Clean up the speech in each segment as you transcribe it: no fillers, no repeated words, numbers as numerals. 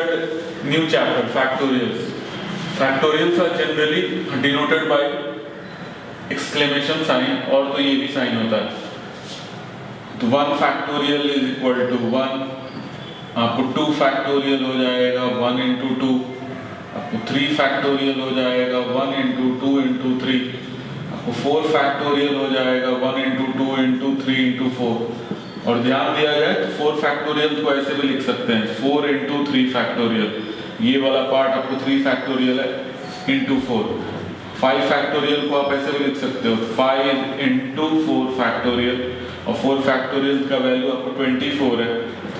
started new chapter, factorials. Factorials are generally denoted by exclamation sign, और तो ये भी साइन होता है। तो 1 factorial is equal to 1, आपको 2 factorial हो जाएगा 1 into 2, आपको 3 factorial हो जाएगा 1 into 2 into 3, आपको 4 factorial हो जाएगा 1 into 2 into 3 into 4। और ध्यान दिया जाए तो 4 फैक्टोरियल को ऐसे भी लिख सकते हैं 4 into 3 फैक्टोरियल, ये वाला पार्ट आपको 3 फैक्टोरियल है into 4। 5 फैक्टोरियल को आप ऐसे भी लिख सकते हो 5 into 4 फैक्टोरियल, और 4 फैक्टोरियल का वैल्यू आपको 24 है,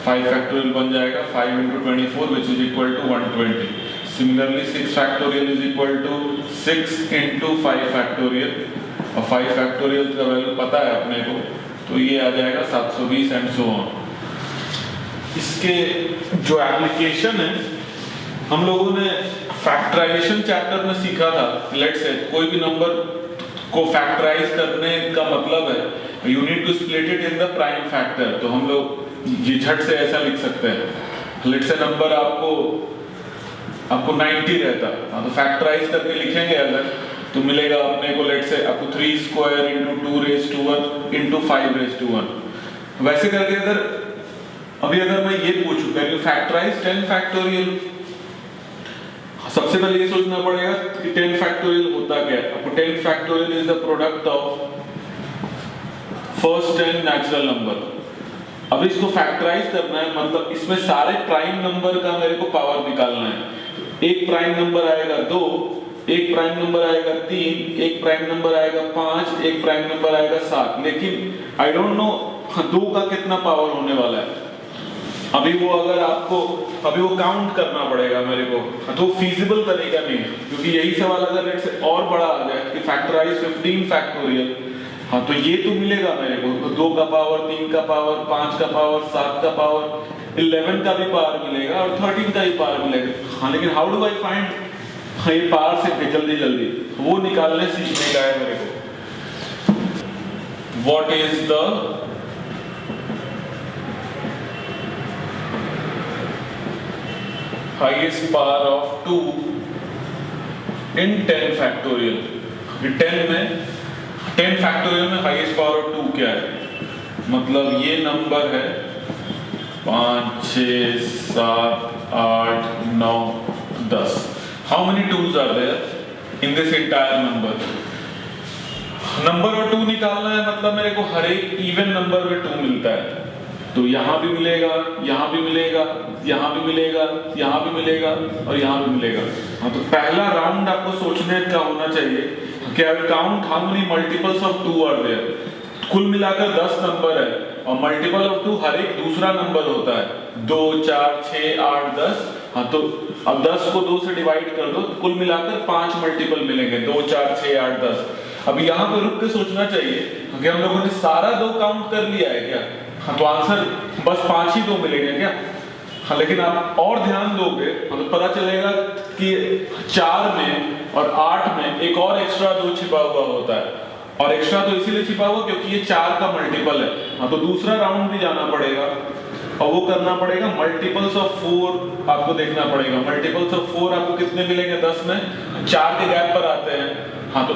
5 फैक्टोरियल बन जाएगा 5 into 24 which is equal to 120। Similarly 6 factorial is equal to 6 into 5 factorial, और 5 फैक्टोरियल का वैल्यू पता है अपने को, तो ये आ जाएगा 720 एंड सो ऑन। इसके जो एप्लीकेशन है, हम लोगों ने फैक्टराइजेशन चैप्टर में सीखा था। लेट्स से कोई भी नंबर को फैक्टराइज करने का मतलब है you need to split it in the prime factor. तो हम लोग ये झट से ऐसा लिख सकते हैं, लेट्स से नंबर आपको 90 रहता, हाँ तो फैक्टराइज करके लिखेंगे अगर, तो मिलेगा अपने को लेट्स से आपको 3 square into 2 raised to 1 into 5 raised to 1। वैसे करके अगर मैं ये पूछूं कैन यू फैक्टराइज 10 फैक्टोरियल, सबसे पहले ये सोचना पड़ेगा कि 10 फैक्टोरियल होता क्या है। आपको 10 factorial is the product of first 10 natural number. अब इसको फैक्टराइज करना है, मतलब इसमें सारे प्राइम नंबर का मेरे को पावर निकालना है। एक प्राइम नंबर आएगा 2, एक प्राइम नंबर आएगा 3, एक प्राइम नंबर आएगा 5, एक प्राइम नंबर आएगा 7, लेकिन आई डोंट नो 2 का कितना पावर होने वाला है। अभी वो काउंट करना पड़ेगा मेरे को, तो फीजिबल तरीका नहीं है, क्योंकि यही सवाल अगर लेट्स से और बड़ा आ जाए कि फैक्टराइज 15 फैक्टोरियल, हाँ तो ये तो मिलेगा मेरे को 2 का पावर, 3 का पावर, 5 का पावर, 7 का पावर, 11 का भी पावर मिलेगा और 13 का भी पावर मिलेगा। हाँ लेकिन हाउ डू आई फाइंड ये पावर से जल्दी वो निकालने सीखने का है मेरे को। What is the highest power of 2 in 10 factorial. 10 factorial में हाईएस्ट पावर ऑफ 2 क्या है, मतलब ये नंबर है 5 6 7 8 9 10। How many 2s are there in this entire number? Number और 2 निकालना है, मतलब मेरे को हर एक इवन नंबर में 2 मिलता है, तो यहाँ भी मिलेगा, यहाँ भी मिलेगा, यहाँ भी मिलेगा, यहाँ भी मिलेगा और यहाँ भी मिलेगा। हाँ तो पहला राउंड आपको सोचने का होना चाहिए कि I will count how many multiples of 2 are there. कुल मिलाकर 10 नंबर है और मल्टीपल ऑफ 2 हर एक दूसरा नंबर होता है, 2 4 6 8 10। हाँ तो अब 10 को 2 से डिवाइड कर दो, तो कुल मिलाकर 5 मल्टीपल मिलेंगे, 2 4 6 8 10। अब यहाँ पे रुक के सोचना चाहिए कि हम लोगों ने सारा 2 काउंट कर लिया है क्या, हाँ तो आंसर बस 5 ही 2 मिलेंगे क्या। हाँ लेकिन आप और ध्यान दोगे तो पता चलेगा कि 4 में और 8 में एक और एक्स्ट्रा 2 छिपा हुआ होता है, और एक्स्ट्रा तो इसीलिए छिपा हुआ क्योंकि ये 4 का मल्टीपल है। हाँ तो दूसरा राउंड भी जाना पड़ेगा और वो करना पड़ेगा मल्टीपल्स ऑफ 4 आपको देखना पड़ेगा। मल्टीपल्स ऑफ 4 आपको कितने मिलेंगे 10 में, 4 के गैप पर आते हैं। हाँ तो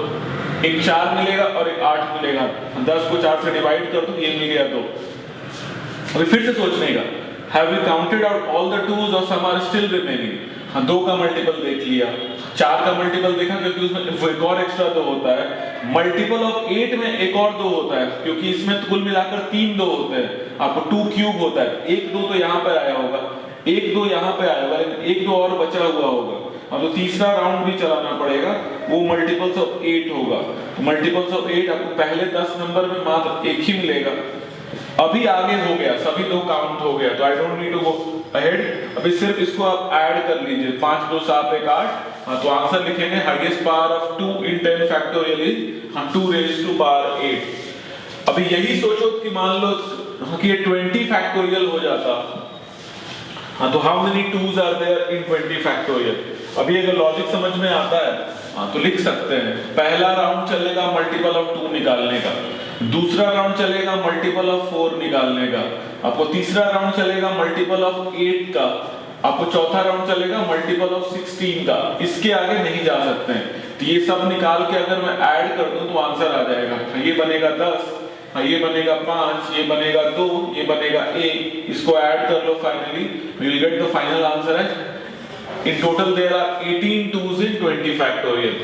एक 4 मिलेगा और एक 8 मिलेगा, 10 को 4 से डिवाइड कर दो, ये मिल गया। तो अभी फिर से सोचने का, have we counted out all the 2s और सम आर स्टिल रिमेनिंग। हाँ 2 का मल्टीपल देख लिया, 4 का मल्टीपल देखा क्योंकि उसमें एक और एक्स्ट्रा 2 होता है। मल्टीपल ऑफ 8 में एक और 2 होता है क्योंकि इसमें कुल मिलाकर 3 2 होते हैं, आपको 2 क्यूब होता है। 1 2 तो यहाँ पर आया होगा, 1 2 यहाँ पे आया होगा, लेकिन 1 2 और बचा हुआ होगा। अब तो तीसरा राउंड भी चलाना पड़ेगा, वो मल्टीपल्स ऑफ 8 होगा। मल्टीपल्स ऑफ 8 आपको पहले 10 नंबर में मात्र एक ही मिलेगा। अभी आगे हो गया, सभी 2 काउंट हो गया, तो I don't need to go ahead. अभी सिर्फ इसको आप ऐड कर लीजिए, 5 2 7 1 8। हाँ तो आंसर लिखेंगे highest power of 2 in 10 factorial is 2 raised to power 8। अभी यही सोचो कि मान लो कि ये 20 फैक्टोरियल हो जाता, हाँ तो how many 2s are there in 20 factorial. अभी अगर लॉजिक समझ में आता है हाँ तो लिख सकते हैं। पहला राउंड चलेगा मल्टीपल ऑफ 2 निकालने का, दूसरा राउंड चलेगा मल्टीपल ऑफ 4 निकालने का, आपको तीसरा राउंड चलेगा मल्टीपल ऑफ 8 का, आपको चौथा राउंड चलेगा मल्टीपल ऑफ 16 का, इसके आगे नहीं जा सकते हैं। तो ये सब निकाल के अगर मैं ऐड कर दूं तो आंसर आ जाएगा। ये बनेगा 10, ये बनेगा 5, ये बनेगा 2, ये बनेगा 1, इसको ऐड कर लो finally, you will get the final answer है in total there are 18 2s in 20 factorial.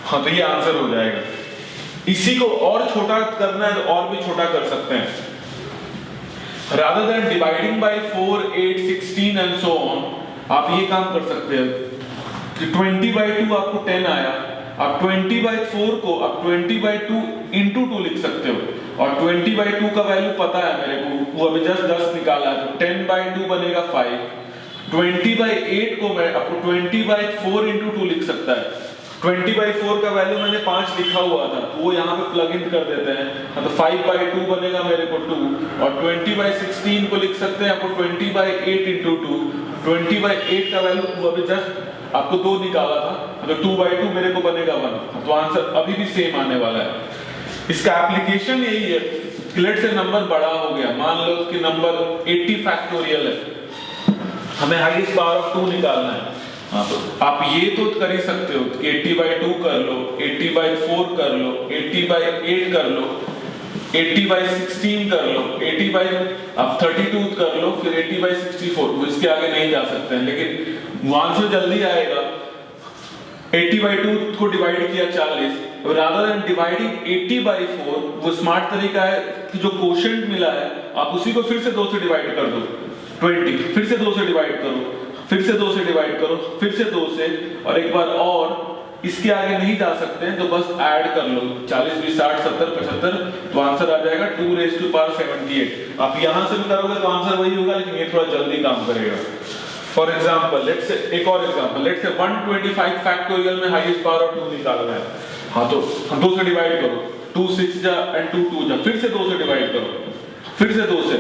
हाँ तो ये आंसर हो जाएगा। इसी को और छोटा करना है तो और भी छोटा कर सकते हैं। Rather than dividing by 4, 8, 16 and so on, आप ये काम कर सकते हैं कि 20/2 आपको 10 आया, आप 20/4 को आप 20/2 into 2 लिख सकते हो और 20/2 का वैल्यू पता है मेरे को, वो अभी जस्ट 10 निकाला है, तो 10/2 बनेगा 5। 20/8 को मैं आपको 20/4 into 2 लिख सकता है। 20/4 का वैल्यू मैंने 5 लिखा हुआ था, तो वो यहाँ पे प्लग इन कर देते हैं, तो 5/2 बनेगा मेरे को 2, और 20/16 को लिख सकते हैं आपको 20/8 into 2। 20/8 का वैल्यू वो अभी जस्ट आपको 2 निकाला था, तो 2/2 मेरे को बनेगा 1, तो आंसर अभी भी सेम आने वाला है। इसका एप्लीकेशन यही है, लेट्स से नंबर बड़ा हो गया, मान लो कि नंबर 80 फैक्टोरियल है, हमें हाईएस्ट पावर ऑफ 2 निकालना है। हाँ तो आप ये तो कर ही सकते हो कि 80/2 कर लो, 80/4 कर लो, 80/8 कर लो, 80/16 कर लो, आप 32 कर लो, फिर 80/64, इसके आगे नहीं जा सकते हैं, लेकिन आंसर जल्दी आएगा। 80/2 को डिवाइड किया 40, rather than dividing 80/4, वो स्मार्ट तरीका है कि जो कोशेंट मिला है आप उसी को फिर से 2 से डिवाइड कर दो, 20 फिर से 2 से डिवाइड करो, फिर से 2 से डिवाइड करो, फिर से 2 से, और एक बार और इसके आगे नहीं जा सकते हैं तो बस ऐड कर लो, 40 20 60 70 75, तो आंसर आ जाएगा 2⁻78। आप यहां से भी करोगे तो आंसर वही होगा, लेकिन ये थोड़ा जल्दी काम करेगा। फॉर एग्जांपल लेट्स से एक और एग्जांपल, लेट्स से 125 फैक्टोरियल में हाईएस्ट पावर ऑफ 2 निकालना है। हाँ तो हम 2 से डिवाइड करो, 2 6 जा एंड 2 2 जा, फिर से 2 से डिवाइड करो, फिर से 2 से,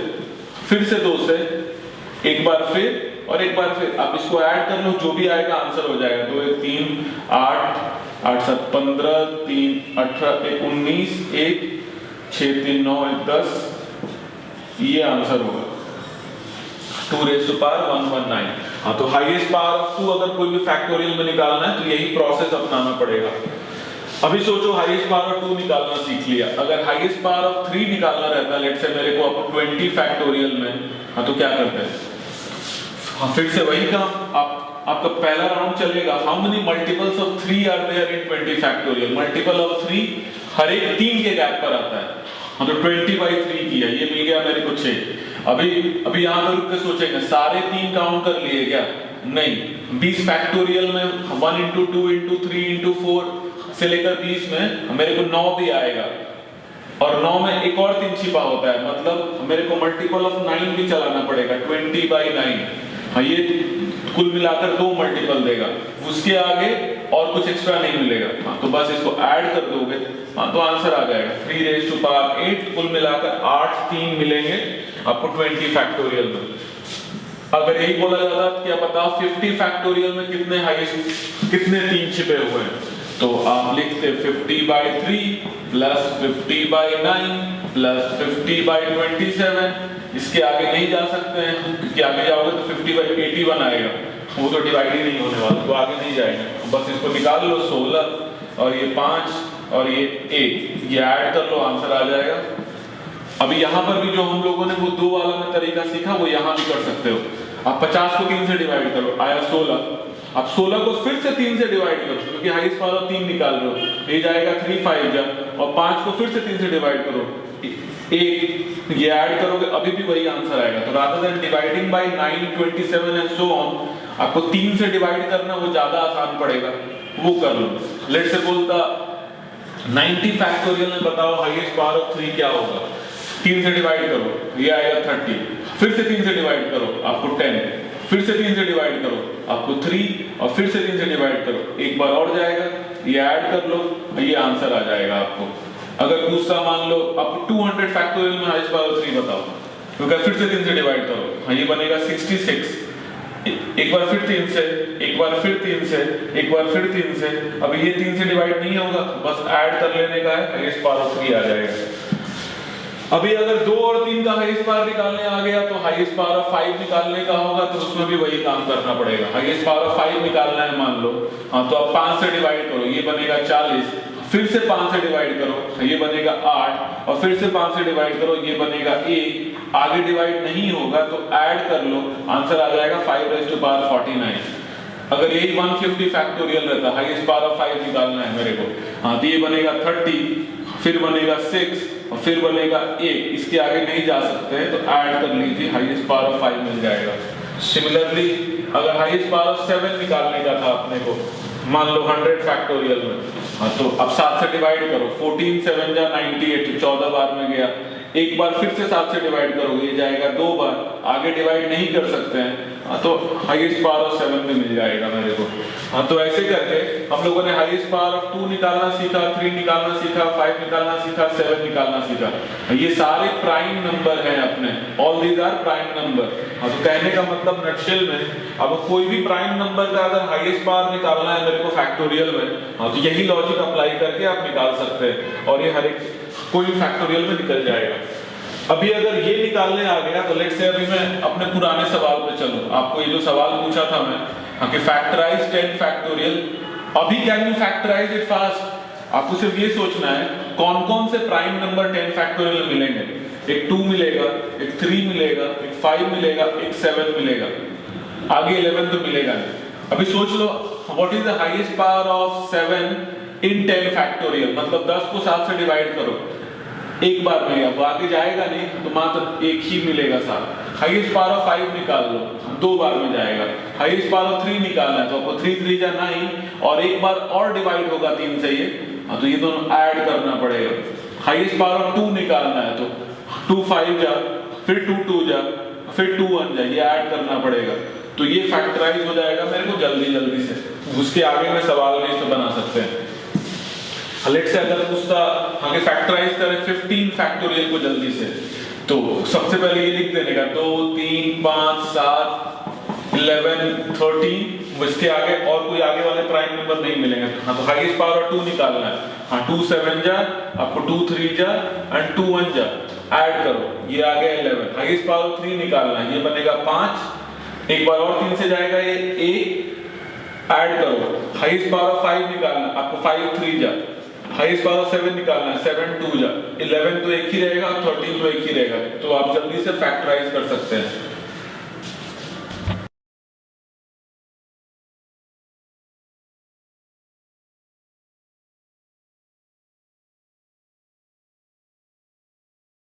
फिर से 2 से, एक बार फिर और एक बार फिर, आप इसको ऐड कर लो, जो भी आएगा आंसर हो जाएगा। 2 1 3 8 8 7 15 3 18 1 19 1 6 3 9 1 10, ये आंसर होगा 2⁻119। हाँ तो हाईएस्ट पावर ऑफ 2 अगर कोई भी फैक्टोरियल में निकालना है तो यही प्रोसेस अपनाना पड़ेगा। अभी सोचो हाईएस्ट पावर ऑफ 2 निकालना सीख लिया, अगर हाईएस्ट पावर ऑफ 3 निकालना रहता है, लेट्स से मेरे को आपको 20 फैक्टोरियल में, हाँ तो क्या करते हैं, हाँ फिर से वही काम, आपका पहला राउंड चलेगा, how many multiples of 3 are there in 20 factorial. Multiple of 3 हर एक 3 के गैप पर आता है, हाँ तो 20/3 किया, ये मिल गया मेरे को 6। अभी यहाँ पर रुक के सोचेंगे सारे 3 काउंट कर लिए क्या, नहीं, 20 फैक्टोरियल में 1 into 2 into 3 into 4 से लेकर 20 में मेरे को 9 भी आएगा, और 9 में एक और 3 छिपा होता है, मतलब मेरे को मल्टीपल ऑफ 9 भी चलाना पड़ेगा, 20/9। हाँ ये कुल मिलाकर 2 मल्टीपल देगा, उसके आगे और कुछ एक्स्ट्रा नहीं मिलेगा। हाँ तो बस इसको ऐड कर दोगे, हाँ तो आंसर आ जाएगा 3⁸8, कुल मिलाकर 8 3 मिलेंगे आपको 20 फैक्टोरियल में। अगर यही बोला जाता क्या पता 50 फैक्टोरियल में कितने 3 छिपे हुए हैं, तो आप लिखते 50/3 प्लस 50/9 प्लस 50/27, इसके आगे नहीं जा सकते हैं क्योंकि आगे जाओगे तो 50/81 आएगा, वो तो डिवाइड ही नहीं होने वाला, तो आगे नहीं जाएंगे। बस इसको निकाल लो, 16 और ये 5 और ये 1, ये ऐड कर लो, आंसर आ जाएगा। अभी यहाँ पर भी जो हम लोगों ने वो 2 वाला में तरीका सीखा वो यहाँ भी कर सकते हो। आप 50 को 3 से डिवाइड करो, आया 16, आप 16 को फिर से 3 से डिवाइड करो, क्योंकि हाईएस्ट पावर 3 निकाल रहे हो, ये जाएगा 3 5 जा, और 5 को फिर से 3 से डिवाइड करो, 1, ये ऐड करोगे अभी भी वही आंसर आएगा। तो rather than dividing by 9 27 and so on, आपको 3 से डिवाइड करना वो ज्यादा आसान पड़ेगा, वो कर लो। लेट्स से बोलता 90 फैक्टोरियल में बताओ हाईएस्ट पावर ऑफ 3 क्या होगा, 3 से डिवाइड करो, ये आएगा 30, फिर से 3 से डिवाइड करो आपको 10, फिर से 3 से डिवाइड करो आपको 3, और फिर से 3 से डिवाइड करो, एक बार और जाएगा, ये ऐड कर लो, ये आंसर आ जाएगा आपको। अगर दूसरा मान लो आपको 200 फैक्टोरियल में हाईएस्ट पावर 3 बताओ, क्योंकि फिर से 3 से डिवाइड करो, हाँ ये बनेगा 66, एक बार फिर 3 से, एक बार फिर 3 से, एक बार फिर 3 से, अब ये 3 से डिवाइड नहीं होगा, बस ऐड कर लेने का है, हाईएस्ट पावर 3 आ जाएगा। अभी अगर 2 और 3 का हाईएस्ट पावर निकालने आ गया तो हाईएस्ट पावर ऑफ 5 निकालने का होगा, तो उसमें भी वही काम करना पड़ेगा। हाईएस्ट पावर ऑफ 5 निकालना है मान लो, हाँ तो अब 5 से डिवाइड करो, ये बनेगा 40, फिर से 5 से डिवाइड करो, ये बनेगा 8, और फिर से 5 से डिवाइड करो, ये बनेगा 1। आगे डिवाइड नहीं होगा तो ऐड कर लो, आंसर आ जाएगा 5⁴49। अगर यही 150 फैक्टोरियल रहता, हाईएस्ट पावर ऑफ 5 निकालना है मेरे को, हाँ तो ये बनेगा 30, फिर बनेगा 6 और फिर बनेगा 1। इसके आगे नहीं जा सकते हैं तो ऐड कर लीजिए, हाईएस्ट पावर ऑफ 5 मिल जाएगा। सिमिलरली अगर हाईएस्ट पावर ऑफ 7 निकालने का था अपने को, मान लो 100 फैक्टोरियल में, हाँ तो अब 7 से डिवाइड करो, 14 7 जा 98, 14 बार में गया। एक बार फिर से 7 से डिवाइड करोगे, ये जाएगा 2 बार, आगे डिवाइड नहीं कर सकते हैं, हाँ तो हाईएस्ट पावर ऑफ 7 में मिल जाएगा मेरे को। हाँ तो ऐसे करके हम लोगों ने हाईएस्ट पावर ऑफ 2 निकालना सीखा, 3 निकालना सीखा, 5 निकालना सीखा, 7 निकालना सीखा। ये सारे प्राइम नंबर हैं अपने, all these are prime number. हाँ तो कहने का मतलब नटशेल में, अब कोई भी प्राइम नंबर का अगर हाईएस्ट पावर निकालना है मेरे को फैक्टोरियल में, हाँ तो यही लॉजिक अप्लाई करके आप निकाल सकते हैं, और ये हर एक कोई फैक्टोरियल में निकल जाएगा। अभी अगर ये निकालने आ गया तो लेट्स से अभी मैं अपने पुराने सवाल पे चलूं, आपको ये जो सवाल पूछा था मैं, हाँ कि फैक्टराइज 10 फैक्टोरियल, अभी can you factorise it fast? आपको सिर्फ ये सोचना है कौन कौन से प्राइम नंबर 10 फैक्टोरियल मिलेंगे। एक 2 मिलेगा, एक 3 मिलेगा, एक 5 मिलेगा, एक 7 मिलेगा, आगे 11 तो मिलेगा नहीं। अभी सोच लो what is the highest power of 7 in 10 factorial, मतलब 10 को 7 से डिवाइड करो, एक बार में, अब आगे जाएगा नहीं तो मात्र एक ही मिलेगा 7। हाईएस्ट पावर ऑफ 5 निकाल लो, 2 बार में जाएगा। हाईएस्ट पावर ऑफ 3 निकालना है तो आपको 3 3 जा 9, और एक बार और डिवाइड होगा 3 से ये, तो ये दोनों ऐड करना पड़ेगा। हाईएस्ट पावर ऑफ 2 निकालना है तो 2 5 जा, फिर 2 2 जा, फिर 2 1 जा, ये ऐड करना पड़ेगा। तो ये फैक्टराइज हो जाएगा मेरे को जल्दी जल्दी से, उसके आगे में सवाल नहीं तो बना सकते हैं। लेट्स से अगर पूछता आगे फैक्टराइज करें 15 फैक्टोरियल को जल्दी से, तो सबसे पहले ये लिख देने का 2 3 5 7 11 13, इसके आगे और कोई आगे वाले प्राइम नंबर नहीं मिलेंगे। हाँ तो हाईएस्ट पावर ऑफ 2 निकालना है, हाँ 2 7 जा, आपको 2 3 जा एंड 2 1 जा, ऐड करो, ये आ गया 11। हाईएस्ट पावर ऑफ 3 निकालना है, ये बनेगा 5, एक बार और 3 से जाएगा ये 1, ऐड करो। हाईएस्ट पावर ऑफ 5 निकालना, आपको 5 3 जा, हाईएस्ट पावर ऑफ 7 निकालना है, 7 2 जा, 11 तो एक ही रहेगा, 13 तो एक ही रहेगा, तो आप जल्दी से फैक्टराइज कर सकते हैं।